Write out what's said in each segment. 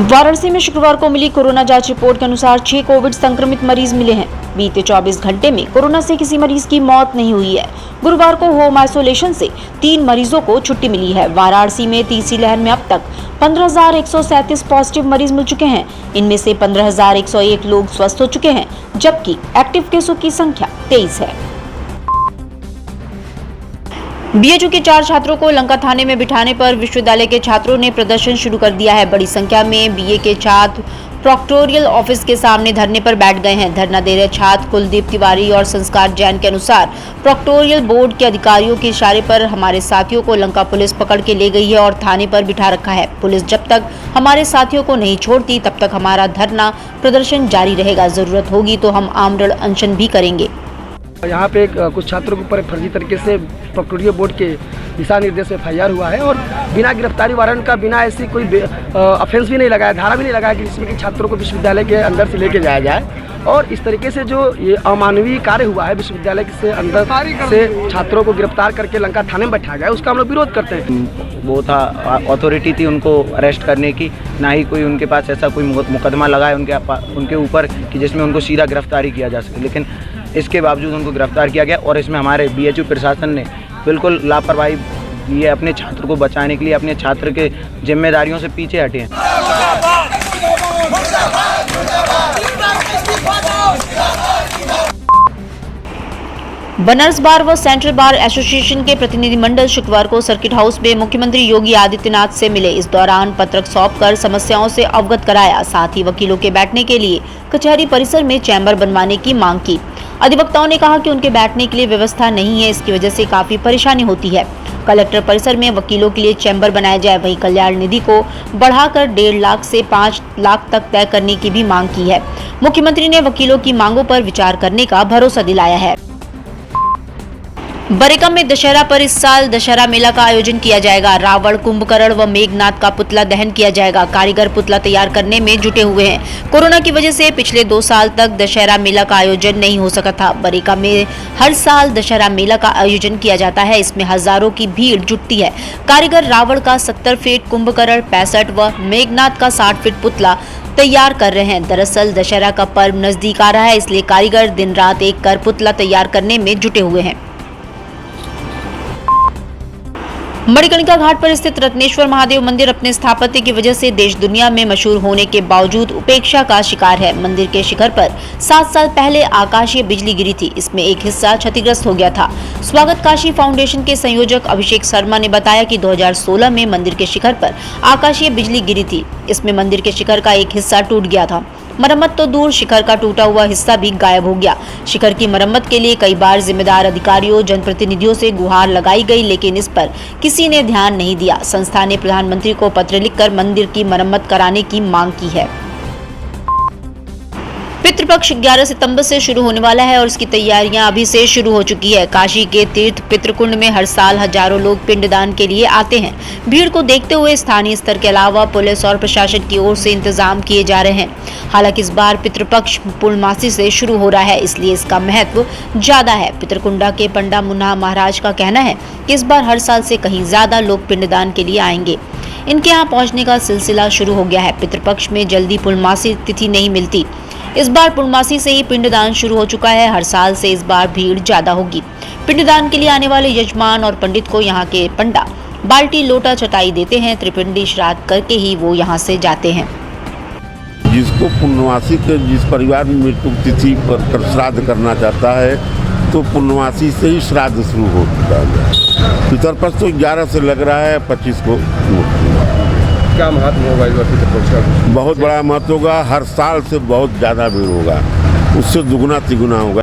वाराणसी में शुक्रवार को मिली कोरोना जांच रिपोर्ट के अनुसार 6 कोविड संक्रमित मरीज मिले हैं। बीते 24 घंटे में कोरोना से किसी मरीज की मौत नहीं हुई है। गुरुवार को होम आइसोलेशन से 3 मरीजों को छुट्टी मिली है। वाराणसी में तीसरी लहर में अब तक 15,137 पॉजिटिव मरीज मिल चुके हैं। इनमें से 15,101 लोग स्वस्थ हो चुके हैं, जबकि एक्टिव केसों की संख्या 23 है। बीएचयू के 4 छात्रों को लंका थाने में बिठाने पर विश्वविद्यालय के छात्रों ने प्रदर्शन शुरू कर दिया है। बड़ी संख्या में बीए के छात्र प्रोक्टोरियल ऑफिस के सामने धरने पर बैठ गए हैं। धरना दे रहे छात्र कुलदीप तिवारी और संस्कार जैन के अनुसार प्रोक्टोरियल बोर्ड के अधिकारियों के इशारे पर हमारे साथियों को लंका पुलिस पकड़ के ले गई है और थाने पर बिठा रखा है। पुलिस जब तक हमारे साथियों को नहीं छोड़ती तब तक हमारा धरना प्रदर्शन जारी रहेगा। जरूरत होगी तो हम आमरण अनशन भी करेंगे। यहाँ पे कुछ छात्रों के ऊपर फर्जी तरीके से प्रोक्टोरियल बोर्ड के दिशा निर्देश में FIR हुआ है और बिना गिरफ्तारी वारंट का, बिना ऐसी कोई ऑफेंस भी नहीं लगाया, धारा भी नहीं लगाया कि जिसमें कि छात्रों को विश्वविद्यालय के अंदर से लेके जाया जाए। और इस तरीके से जो ये अमानवीय कार्य हुआ है, विश्वविद्यालय से अंदर से छात्रों को गिरफ्तार करके लंका थाने में बैठाया गया, उसका हम लोग विरोध करते हैं। वो था अथॉरिटी थी उनको अरेस्ट करने की, ना ही कोई उनके पास ऐसा कोई मुकदमा लगा है उनके ऊपर कि जिसमें उनको सीधा गिरफ्तारी किया जा सके, लेकिन इसके बावजूद उनको गिरफ्तार किया गया। और इसमें हमारे बीएचयू प्रशासन ने बिल्कुल लापरवाही की है। अपने छात्र को बचाने के लिए अपने छात्र के जिम्मेदारियों से पीछे हटे हैं। बनारस बार व सेंट्रल बार एसोसिएशन के प्रतिनिधिमंडल शुक्रवार को सर्किट हाउस में मुख्यमंत्री योगी आदित्यनाथ से मिले। इस दौरान पत्रक सौंपकर समस्याओं से अवगत कराया। साथ ही वकीलों के बैठने के लिए कचहरी परिसर में चैम्बर बनवाने की मांग की। अधिवक्ताओं ने कहा कि उनके बैठने के लिए व्यवस्था नहीं है, इसकी वजह से काफी परेशानी होती है। कलेक्टर परिसर में वकीलों के लिए चैम्बर बनाया जाए। वहीं कल्याण निधि को बढ़ाकर 1.5 लाख से 5 लाख तक तय करने की भी मांग की है। मुख्यमंत्री ने वकीलों की मांगों पर विचार करने का भरोसा दिलाया है। बरेका में दशहरा पर इस साल दशहरा मेला का आयोजन किया जाएगा। रावण, कुंभकर्ण व मेघनाथ का पुतला दहन किया जाएगा। कारीगर पुतला तैयार करने में जुटे हुए हैं। कोरोना की वजह से पिछले 2 साल तक दशहरा मेला का आयोजन नहीं हो सका था। बरेका में हर साल दशहरा मेला का आयोजन किया जाता है। इसमें हजारों की भीड़ जुटती है। कारीगर रावण का 70 फीट, कुंभकर्ण 65 व मेघनाथ का 60 फीट पुतला तैयार कर रहे हैं। दरअसल दशहरा का पर्व नजदीक आ रहा है, इसलिए कारीगर दिन रात एक कर पुतला तैयार करने में जुटे हुए हैं। मणिकर्णिका घाट पर स्थित रत्नेश्वर महादेव मंदिर अपने स्थापत्य की वजह से देश दुनिया में मशहूर होने के बावजूद उपेक्षा का शिकार है। मंदिर के शिखर पर 7 साल पहले आकाशीय बिजली गिरी थी। इसमें एक हिस्सा क्षतिग्रस्त हो गया था। स्वागत काशी फाउंडेशन के संयोजक अभिषेक शर्मा ने बताया कि 2016 में मंदिर के शिखर पर आकाशीय बिजली गिरी थी। इसमें मंदिर के शिखर का एक हिस्सा टूट गया था। मरम्मत तो दूर, शिखर का टूटा हुआ हिस्सा भी गायब हो गया। शिखर की मरम्मत के लिए कई बार जिम्मेदार अधिकारियों, जनप्रतिनिधियों से गुहार लगाई गई, लेकिन इस पर किसी ने ध्यान नहीं दिया। संस्था ने प्रधानमंत्री को पत्र लिखकर मंदिर की मरम्मत कराने की मांग की है। पितृपक्ष 11 सितंबर से शुरू होने वाला है और इसकी तैयारियां अभी से शुरू हो चुकी है। काशी के तीर्थ पितृकुंड में हर साल हजारों लोग पिंडदान के लिए आते हैं। भीड़ को देखते हुए स्थानीय स्तर के अलावा पुलिस और प्रशासन की ओर से इंतजाम किए जा रहे हैं। हालांकि इस बार पितृपक्ष पूर्णमासी से शुरू हो रहा है, इसलिए इसका महत्व ज्यादा है। पितृकुंडा के पंडा मुन्ना महाराज का कहना है कि इस बार हर साल से कहीं ज्यादा लोग पिंडदान के लिए आएंगे। इनके यहाँ पहुँचने का सिलसिला शुरू हो गया है। पितृपक्ष में जल्दी पूर्णमासी तिथि नहीं मिलती। इस बार पूर्णमासी से ही पिंडदान शुरू हो चुका है। हर साल से इस बार भीड़ ज्यादा होगी। पिंडदान के लिए आने वाले यजमान और पंडित को यहाँ के पंडा बाल्टी, लोटा, चटाई देते हैं। त्रिपिंडी श्राद्ध करके ही वो यहाँ से जाते हैं। जिसको पूर्णमासी के जिस परिवार में मृत्यु तिथि पर श्राद्ध करना चाहता है तो पूर्णमासी से ही श्राद्ध शुरू हो चुका है। पितरपक्ष तो 11 से लग रहा है, 25 को। क्या महत्व होगा इस बार पितृपक्ष का? बहुत बड़ा महत्व होगा। हर साल से बहुत ज़्यादा भीड़ होगा, उससे दुगुना तिगुना होगा।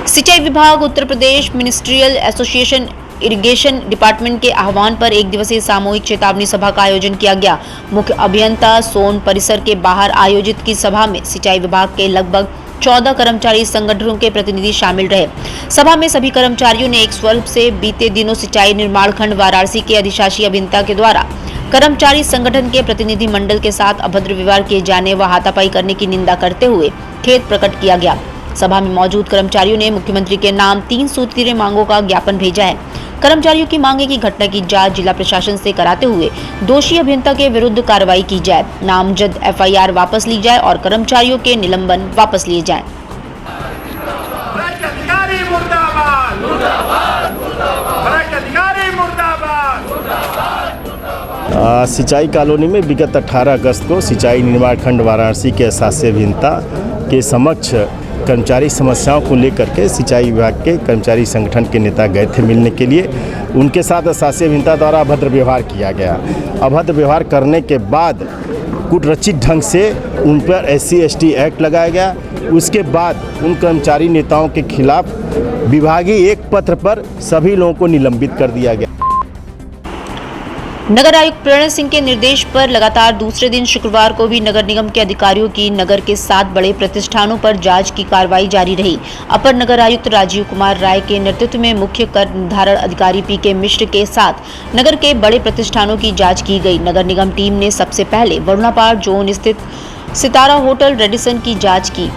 सिंचाई विभाग, Uttar Pradesh ministerial association, irrigation department के आह्वान पर 1 दिवसीय सामूहिक चेतावनी सभा का आयोजन किया गया। मुख्य अभियंता सोन परिसर के बाहर आयोजित की सभा में सिंचाई विभाग के लगभग 14 कर्मचारी संगठनों के प्रतिनिधि शामिल रहे। सभा में सभी कर्मचारियों ने एक स्वर से बीते दिनों सिंचाई निर्माण खंड वाराणसी के अधिशासी अभियंता के द्वारा कर्मचारी संगठन के प्रतिनिधि मंडल के साथ अभद्र व्यवहार किए जाने व हाथापाई करने की निंदा करते हुए खेद प्रकट किया गया। सभा में मौजूद कर्मचारियों ने मुख्यमंत्री के नाम 3 सूत्रीय मांगों का ज्ञापन भेजा है। कर्मचारियों की मांग है कि घटना की जांच जिला प्रशासन से कराते हुए दोषी अभियंता के विरुद्ध कार्रवाई की जाए, नामजद एफआईआर वापस ली जाए और कर्मचारियों के निलंबन वापस लिए जाएं। सिंचाई कॉलोनी में विगत 18 अगस्त को सिंचाई निर्माण खंड वाराणसी के शासी अभियंता के समक्ष कर्मचारी समस्याओं को लेकर के सिंचाई विभाग के कर्मचारी संगठन के नेता गए थे मिलने के लिए। उनके साथ शासी अभियंता द्वारा अभद्र व्यवहार किया गया। अभद्र व्यवहार करने के बाद कूटरचित ढंग से उन पर SC/ST एक्ट लगाया गया। उसके बाद उन कर्मचारी नेताओं के खिलाफ विभागीय एक पत्र पर सभी लोगों को निलंबित कर दिया गया। नगर आयुक्त प्रणय सिंह के निर्देश पर लगातार दूसरे दिन शुक्रवार को भी नगर निगम के अधिकारियों की नगर के 7 बड़े प्रतिष्ठानों पर जांच की कार्रवाई जारी रही। अपर नगर आयुक्त राजीव कुमार राय के नेतृत्व में मुख्य कर निर्धारण अधिकारी PK मिश्र के साथ नगर के बड़े प्रतिष्ठानों की जांच की गई। नगर निगम टीम ने सबसे पहले वरुणापार जोन स्थित सितारा होटल रेडिसन की जाँच की।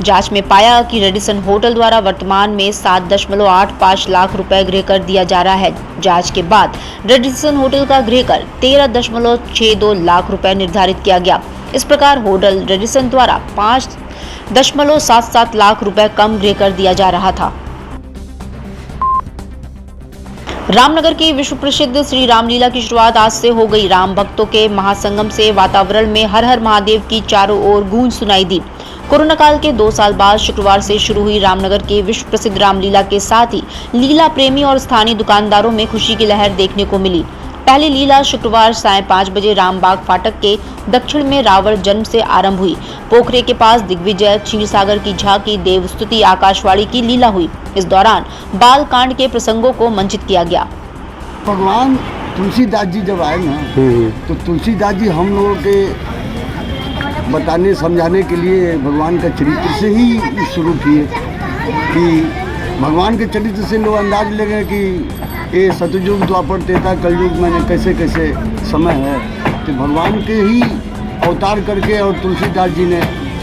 जांच में पाया कि रेडिसन होटल द्वारा वर्तमान में 7.85 लाख रुपए गृह कर दिया जा रहा है। जांच के बाद रेडिसन होटल का गृह कर 13.62 लाख रुपए निर्धारित किया गया। इस प्रकार होटल रेडिसन द्वारा 5.77 लाख रुपए कम गृह कर दिया जा रहा था। रामनगर की विश्व प्रसिद्ध श्री रामलीला की शुरुआत आज से हो गई। राम भक्तों के महासंगम से वातावरण में हर हर महादेव की चारों ओर गूंज सुनाई दी। कोरोना काल के 2 साल बाद शुक्रवार से शुरू हुई रामनगर की विश्व प्रसिद्ध रामलीला के साथ ही लीला प्रेमी और स्थानीय दुकानदारों में खुशी की लहर देखने को मिली। पहली लीला शुक्रवार सायं 5 बजे रामबाग फाटक के दक्षिण में रावण जन्म से आरंभ हुई। पोखरे के पास दिग्विजय, क्षीरसागर की झांकी, देवस्तुति, आकाशवाणी की लीला हुई। इस दौरान बाल कांड के प्रसंगों को मंचित किया गया। भगवान तुलसीदास जी जब आए ना, तो तुलसीदास जी हम लोगों के बताने समझाने के लिए भगवान का चरित्र से ही शुरू किए कि भगवान के चरित्र से लोग अंदाज ले गए कि ये सतयुग, द्वापर, त्रेता, कलयुग मैंने कैसे कैसे समय है। तो भगवान के ही अवतार करके और तुलसीदास जी ने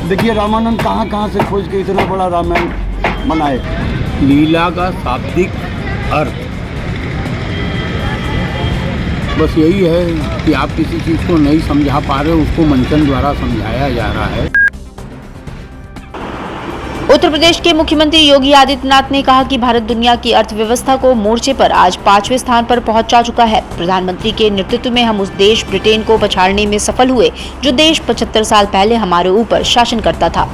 देखिए रामानंद कहाँ से खोज के इतना बड़ा रामायण बनाए। लीला का शाब्दिक अर्थ बस यही है कि आप किसी चीज़ को नहीं समझा पा रहे, उसको मंचन द्वारा समझाया जा रहा है। उत्तर प्रदेश के मुख्यमंत्री योगी आदित्यनाथ ने कहा कि भारत दुनिया की अर्थव्यवस्था को मोर्चे पर आज 5वें स्थान पर पहुंचा चुका है। प्रधानमंत्री के नेतृत्व में हम उस देश ब्रिटेन को पछाड़ने में सफल हुए जो देश 75 साल पहले हमारे ऊपर शासन करता था।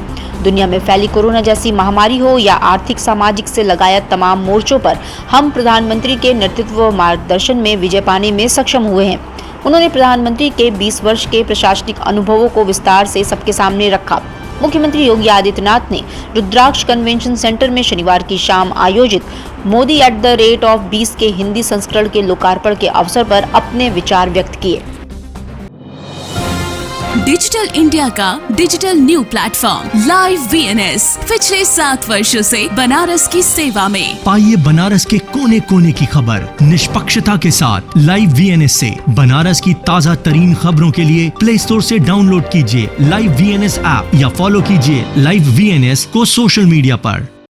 दुनिया में फैली कोरोना जैसी महामारी हो या आर्थिक सामाजिक से लगाया तमाम मोर्चों पर हम प्रधानमंत्री के नेतृत्व व मार्गदर्शन में विजय पाने में सक्षम हुए हैं। उन्होंने प्रधानमंत्री के 20 वर्ष के प्रशासनिक अनुभवों को विस्तार से सबके सामने रखा। मुख्यमंत्री योगी आदित्यनाथ ने रुद्राक्ष कन्वेंशन सेंटर में शनिवार की शाम आयोजित मोदी @20 के हिंदी संस्करण के लोकार्पण के अवसर पर अपने विचार व्यक्त किए। डिजिटल इंडिया का digital new platform live VNS पिछले 7 वर्षों से बनारस की सेवा में। पाइए बनारस के कोने कोने की खबर निष्पक्षता के साथ। लाइव VNS से बनारस की ताज़ा तरीन खबरों के लिए प्ले स्टोर से डाउनलोड कीजिए लाइव VNS ऐप या फॉलो कीजिए लाइव VNS को सोशल मीडिया पर।